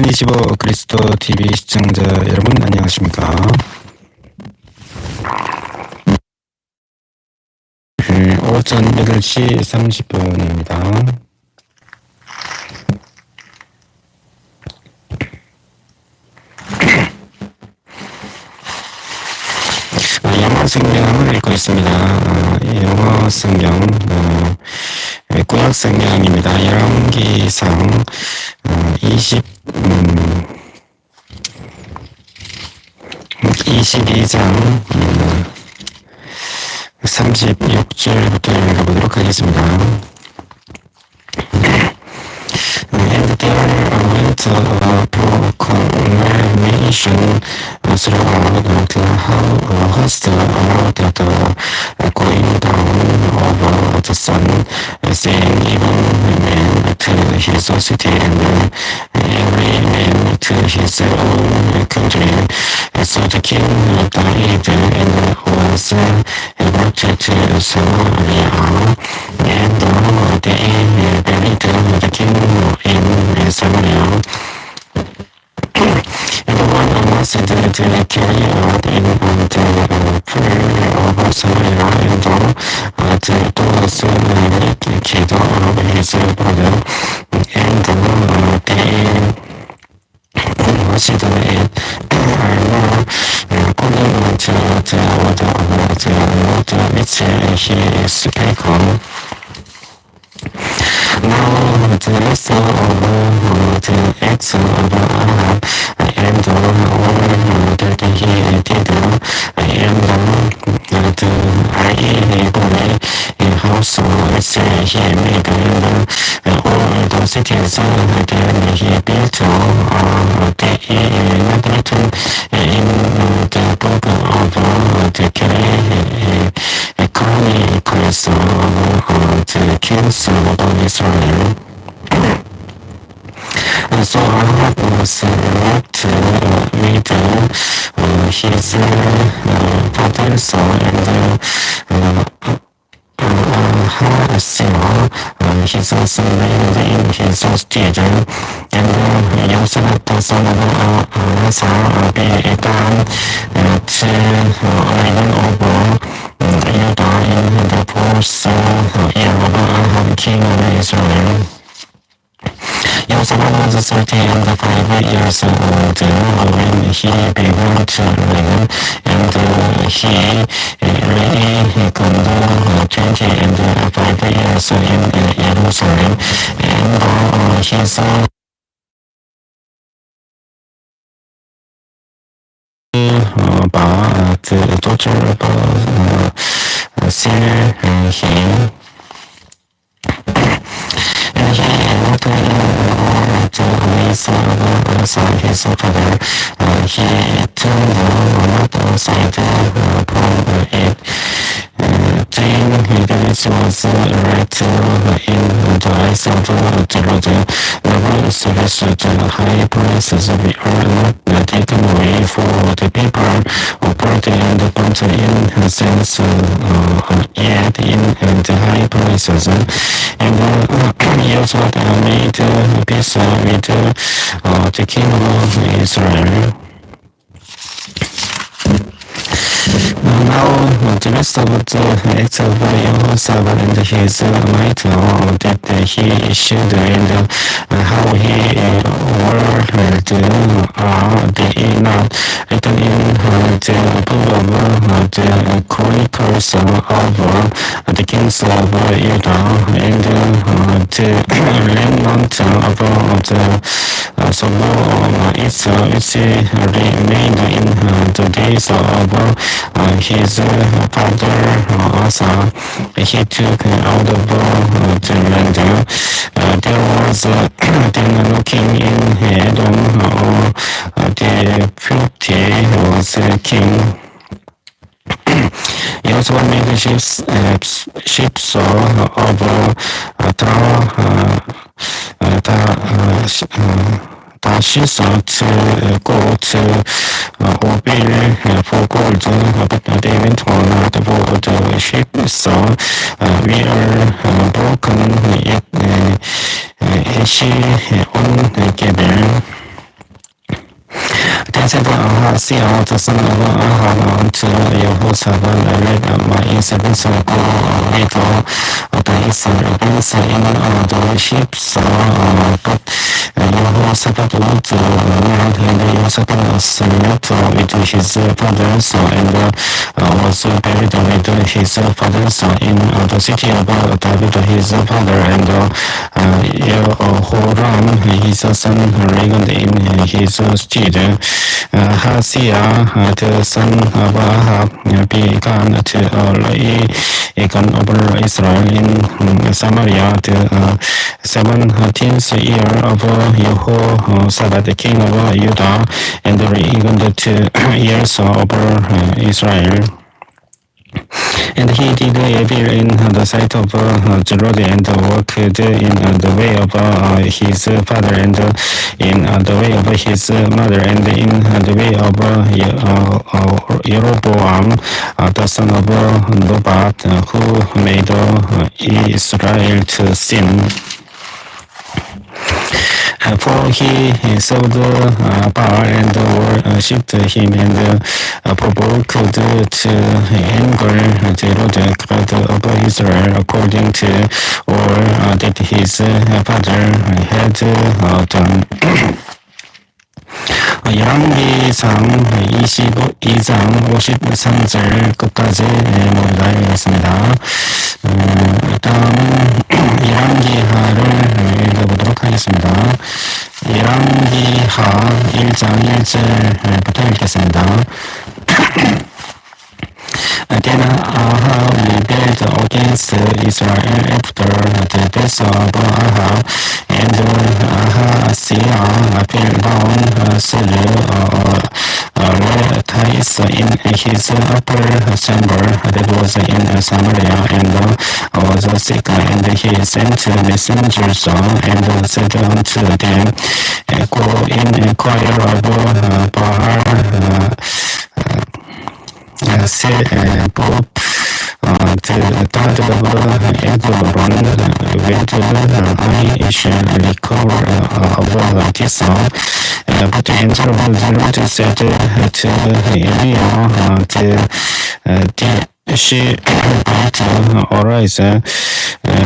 2025 그리스도 TV 시청자 여러분 안녕하십니까? 오전 8시 30분입니다. 영어 성경을 읽고 있습니다. 영어 성경, 구약 성경입니다. 열왕기상 22장 36절부터 읽어보도록 하겠습니다. And there went a proclamation throughout the host about the going down of the sun, saying, even man to his city, and every man to his own country. So the king died and was brought to Samaria, and they buried the king in Samaria. And one must carry out in the prayer of Samaria, and to those naked of his brother, and they washed it, according to the order of the Lord which he spake on. Now the rest of the acts of Ahab and all that he did, and the high house which he made, and all the cities that he built, they are not written in the book of the Chronicles of the kings of Israel. So Ahab was left with his fathers and Ahasiah, his son, reigned in his stead, and Jehoshaphat, son of Asa, began to reign over Judah in the fourth year of Ahab, king of Israel. Jehoshaphat was 35 years old when he began to reign, and he reigned 25 years in Jerusalem, and his the daughter of him. And he walked in the ways of his father. He turned not aside from it, doing that which was right in the eyes of the Lord. Nevertheless, the high places were not taken away for the people who brought and burnt incense yet in the high places. And he also made peace with the king of Israel. Now the rest of the acts of Jehoshaphat and his might that he issued, and how he warred, they not written in the book of the Chronicles of the kings of Judah, and the remnant of the song of Israel, which remained in the days of his father Asa. He took out of the land. There was then looking in Edom, the Philistine was king. He also made ships of Tarshish to go to Ophir for gold, but they went on board the ship, so we are broken, yet she on Gebel. Then said Ahaziah, the son of Ahab, unto Jehoshaphat, let my servants go with the Israel against in the ships, but Jehoshaphat would not, and Jehoshaphat slept with his fathers, and was buried with his fathers in the city of David, his father, and Jehoram, his son, reigned in his stead. Ahaziah, the son of Ahab, began to reign over Israel in Samaria the 17th year of Jehoshaphat, king of Judah, and reigned 2 years over Israel. And he did evil in the sight of the Lord, and walked in the way of his father, and in the way of his mother, and in the way of Jeroboam, the son of Nebat, who made Israel to sin. For he served Baal and worshipped him, and provoked to anger the Lord God of Israel, according to all that his father had done. 열왕기상 22장 53절 끝까지 모두 읽겠습니다. 다음은 열왕기하를 읽어보도록 하겠습니다. 열왕기하 1장 1절부터 읽겠습니다. Then Ahab rebelled against Israel after the death of Ahab, and Ahaziah fell down through ties in his upper chamber that was in Samaria, and was sick, and he sent messengers and said unto them, Go inquire of Baal, Bob, the God of Eglon, whether I shall recover of this. But the angel of the Lord said to Eliah, she might arise,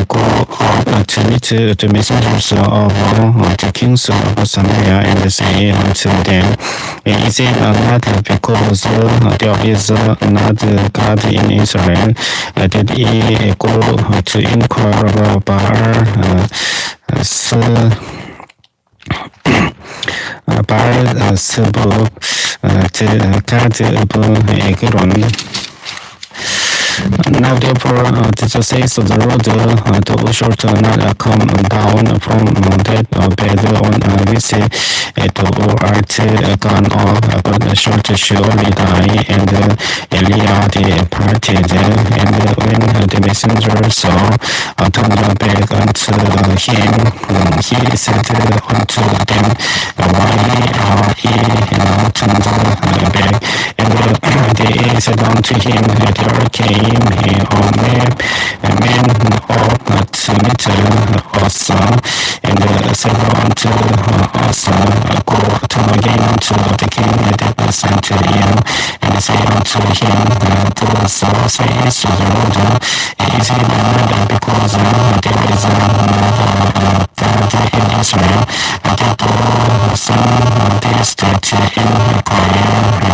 go up to meet the messengers of the kings of Samaria, and say unto them, Is it not because there is not God in Israel that ye go to inquire of Baal, Baal-zebub, the God of Eglon? Now therefore, this says the Lord, thou shalt not come down from that bed on which thou art gone up, but shalt surely die. And Eliah departed, and when the messengers turned back unto him, he said unto them, Why are ye now turned back? And they said unto him, There came a man up to meet us, and said unto us, Go turn again unto the king that sent you, and say unto him, Thus says the Lord, Is it not because there is no God in Israel, that thou sendest to inquire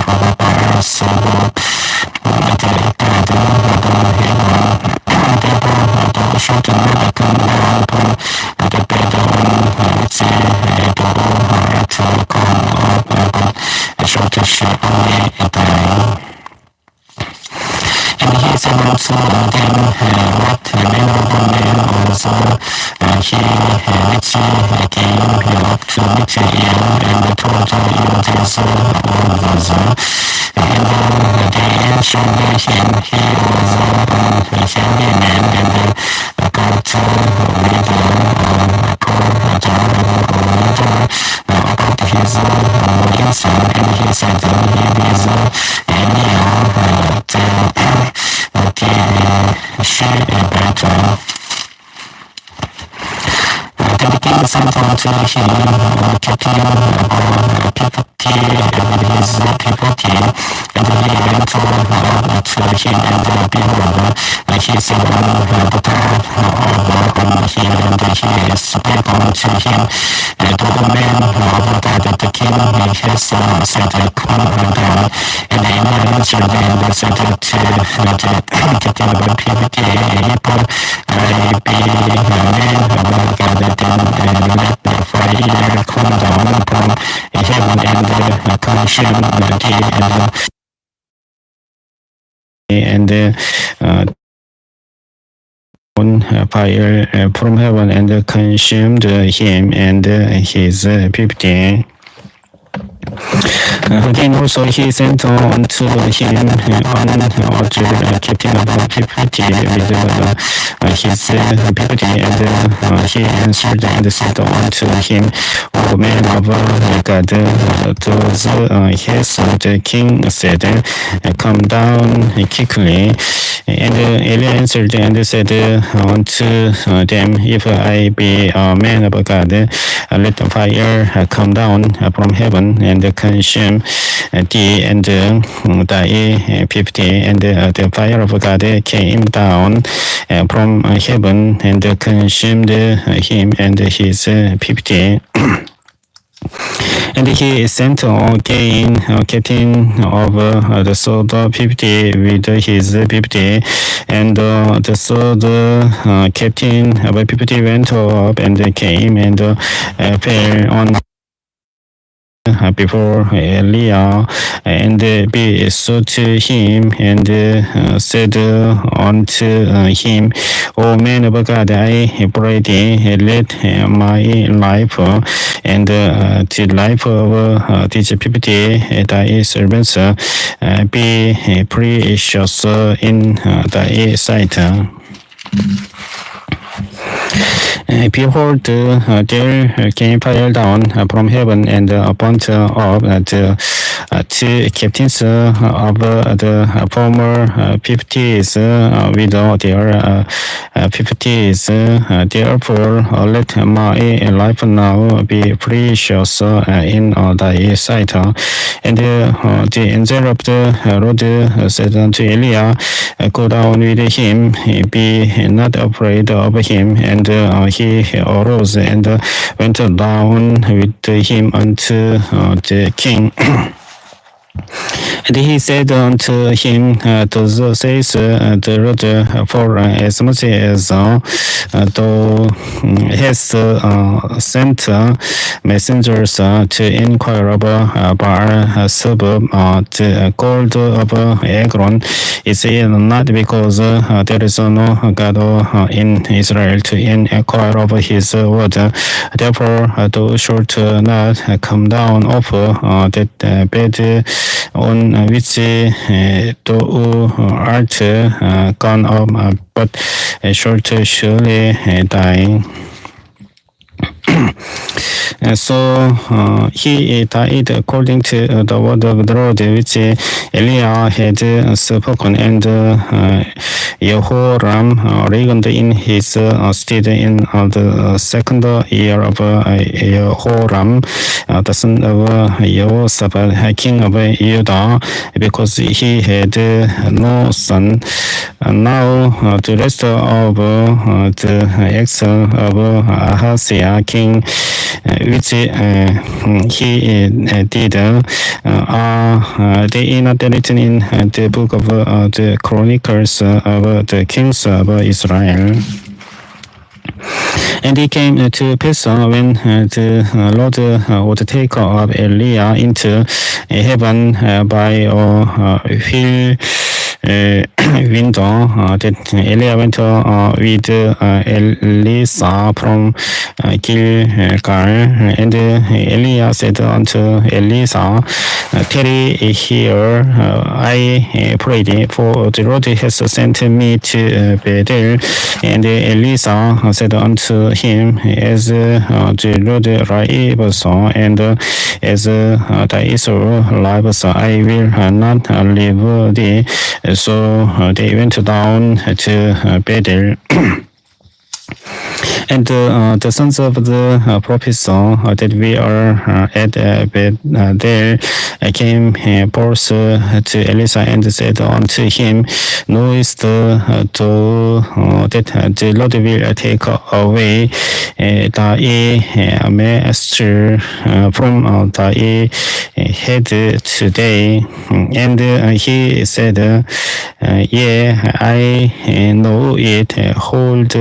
of Baal-zebub, the God of Eglon? Therefore thou shalt not come down from the bed on which thou art come up, but shalt surely die. And he said unto them, What manner of man was he which came up to meet you, and told you these words? And they answered him, He was a heavy man, and got with a poor jar of water about his loins. And he said, It is anyhow she better. Then the king sent unto unto him, Captain of 50 with his puberty, and he went to him, and behold, he said the top on him, and he spake unto him, the man of God, the king, has said, come down, and he answered and said to the captain of 50 people, I be a man of God, then let the fire come down from heaven and consume and on fire from heaven and consumed him and his 50. Again also he sent unto him another captain of 50 with his 50, and he answered and said unto him, O man of God, those has the king said, come down quickly. And Eli answered and said unto them, If I be a man of God, let the fire come down from heaven and consume thee and thy 50. And the fire of God came down from heaven and consumed him and his 50. And he sent again captain of the sword 50 with his 50, and the sword captain of 50 went up and came and fell on before Eliah, and besought him and said unto him, O man of God, I pray thee, let my life and the life of these 50 thy servants be precious in thy sight. Behold, there came fire down from heaven and burnt up the two captains of the former 50s with their 50s. Therefore, let my life now be precious in thy sight. And the angel of the Lord said unto Eliah, Go down with him, be not afraid of him. And he arose and went down with him unto the king. And he said unto him, Thus says the Lord, for as much as thou hast sent messengers to inquire of Baal-zebub, the gold of Ekron, is it not because there is no God in Israel to inquire of his word? Therefore thou shalt not come down off that bed on which thou art gone up, but shalt surely die. So he died according to the word of the Lord which Eliah had spoken, and Jehoram reigned in his stead in the second year of Jehoram, the son of Jehoshaphat, king of Judah, because he had no son. Now the rest of the acts of Ahaziah, king, which he did, are they not written in the book of the Chronicles of the kings of Israel? And it came to pass when the Lord would take up Eliah into heaven by a window, that Eliah went with Elisha from Gilgal, and Eliah said unto Elisha, Tarry here, I pray thee, for the Lord has sent me to Bethel. And Elisha said unto him, As the Lord lives, and as thy soul lives, I will not leave thee. So they went down to Bethel. And the sons of the prophets that we are at Bethel came forth to Elisha and said unto him, knowest thou that the Lord will take away thy master from thy head today? And he said, yea, I know it. Hold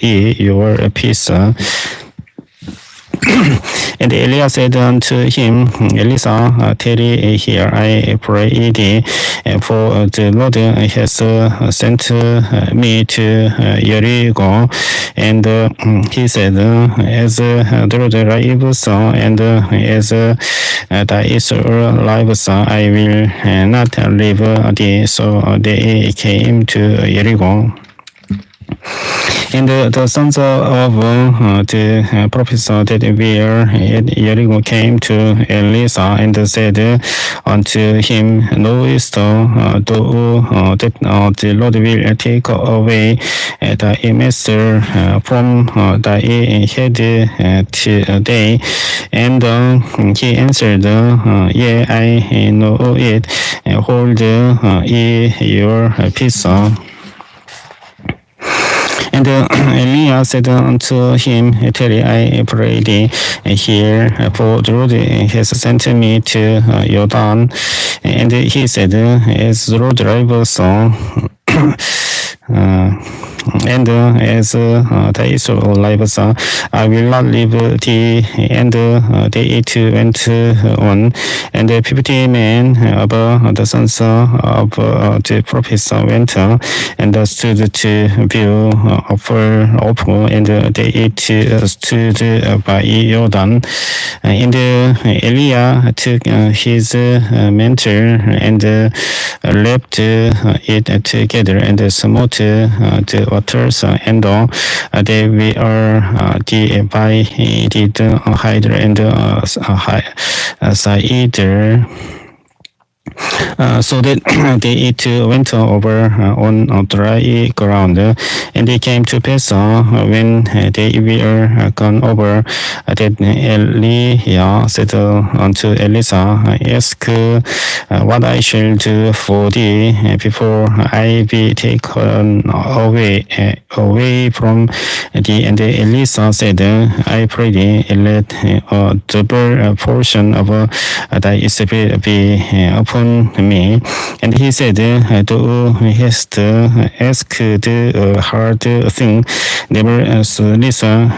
ye your peace. And Elias said unto him, Elisha, tarry here, I pray thee, for the Lord has sent me to Jericho. And he said, as the Lord lives, and as thy Israel lives, I will not leave thee. So they came to Jericho. And the sons of the prophets that were at Jericho came to Elisha and said unto him, knowest thou that the Lord will take away thy master from thy head today? And he answered, yea, I know it. Hold ye your peace. And Elias said unto him, tarry, I pray thee here, for the Lord has sent me to Jordan. And he said, as the Lord lives, and as thy Israel lives, I will not leave thee. And they two went on, and 50 men of the sons of the prophets went and stood to view afar off, and they two stood by Jordan. And Eliah took his mantle and left it together and smote the waters, and they were divided Hyder and Cider. So that they two went over on dry ground, and they came to Pesa. When they were gone over, that Eliah said unto Elisha, ask what I shall do for thee before I be taken away from thee. And Elisha said, I pray thee, let a double portion of thy spirit be upon me. And he said, thou hast asked a hard thing. Nevertheless,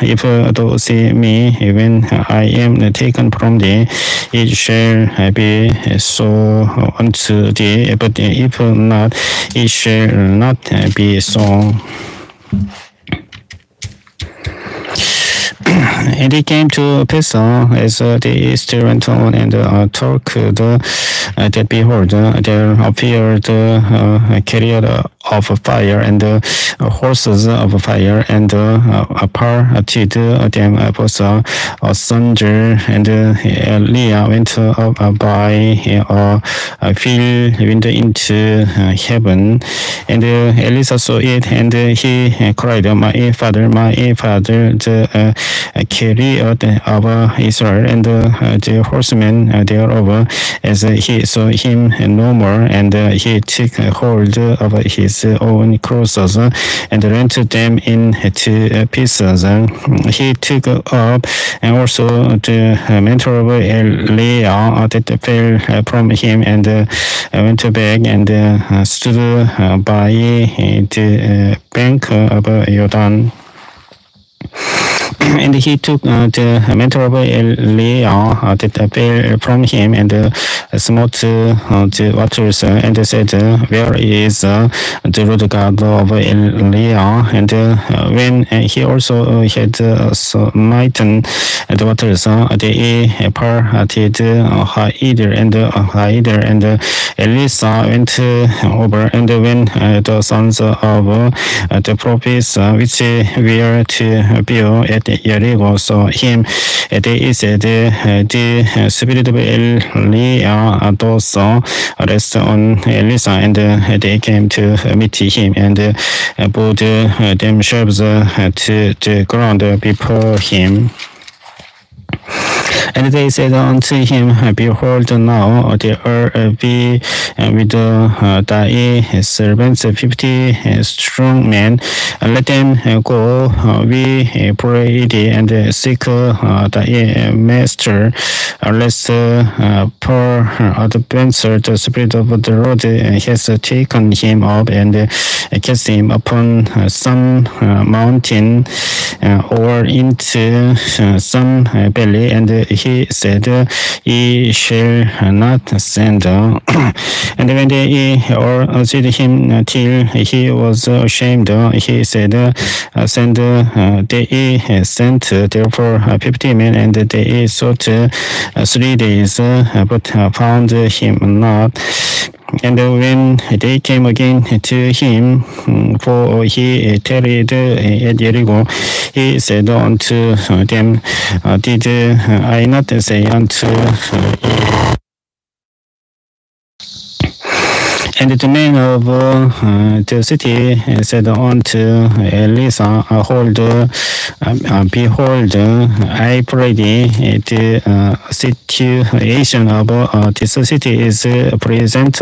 if thou see me when I am taken from thee, it shall be so unto thee, but if not, it shall not be so. And he came to Pesa as they still went on and talked, that behold, there appeared a chariot of fire and horses of fire, and parted them both asunder. And Eliah went up by a field window into heaven. And Elisha saw it, and he cried, my father, the chariot of Israel and the horsemen thereof, as he saw him no more. And he took hold of his own clothes and rent them into pieces. He took up and also the mantle of Eliah that fell from him, and went back and stood by the bank of Jordan. And he took the mantle of Eliah that fell from him, and smote the waters, and said, where is the Lord God of Eliah? And when he also had smitten the waters, they parted Hyder, and Elisha went over. And when the sons of the prophets which were to view at 여리고 saw him. They said, the spirit of Elijah also rest on Elisa, and they came to meet him and bowed themselves to the ground before him. And they said unto him, Behold, now there be with thy servants 50 strong men. Let them go, we pray thee, and seek thy master, lest peradventure the Spirit of the Lord has taken him up and cast him upon some mountain or into some valley. And he said, Ye shall not send. And when they urged him till he was ashamed, he said, Send. They sent therefore 50 men, and they sought 3 days, but found him not. And when they came again to him, for he tarried at Jericho, he said unto them, Did I not say unto you? And the men of the city said unto Elisa, Behold, I pray thee, the situation of this city is present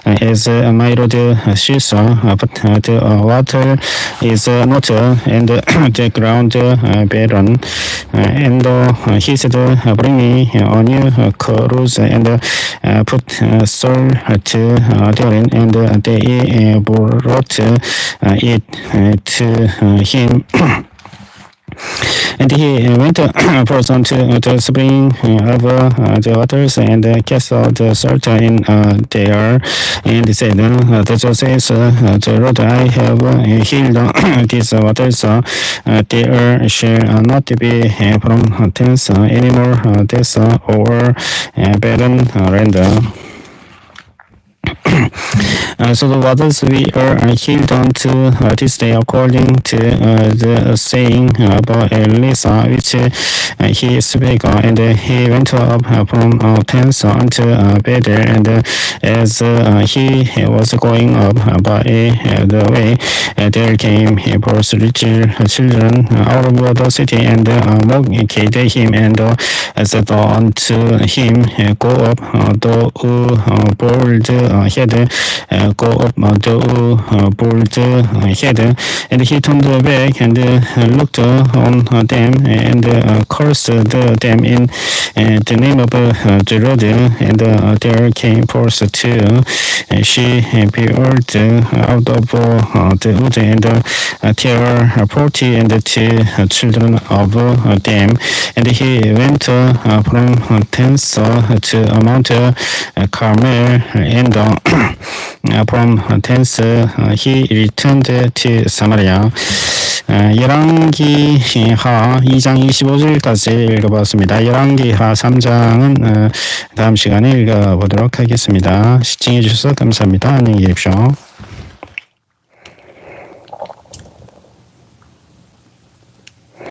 as my Lord sees, but the water is not, and the ground barren. And he said, Bring me a new clothes and put salt therein, and they brought it to him. And he went first unto the spring of the waters, and cast out the salt in there, and said, Thus says the Lord, I have healed these waters. There shall not be from thence any more death or barren land. So the waters we are healed unto this day, according to the saying about Elisa, which he spake. And he went up from thence unto Bethel, and as he was going up by the way, there came forth little children out of the city, and mocked him, and said unto him, Go up, thou bold head, go up, thou bold head. And he turned back and looked on them, and cursed them in the name of the Lord. And there came forth two she-bears out of the wood, and there 40 and 2 children of them. And he went from thence to Mount Carmel, and from thence he returned to Samaria. 열왕기하 2장 25절까지 읽어봤습니다. 열왕기하 3장은 다음 시간에 읽어보도록 하겠습니다. 시청해 주셔서 감사합니다. 안녕히 계십시오.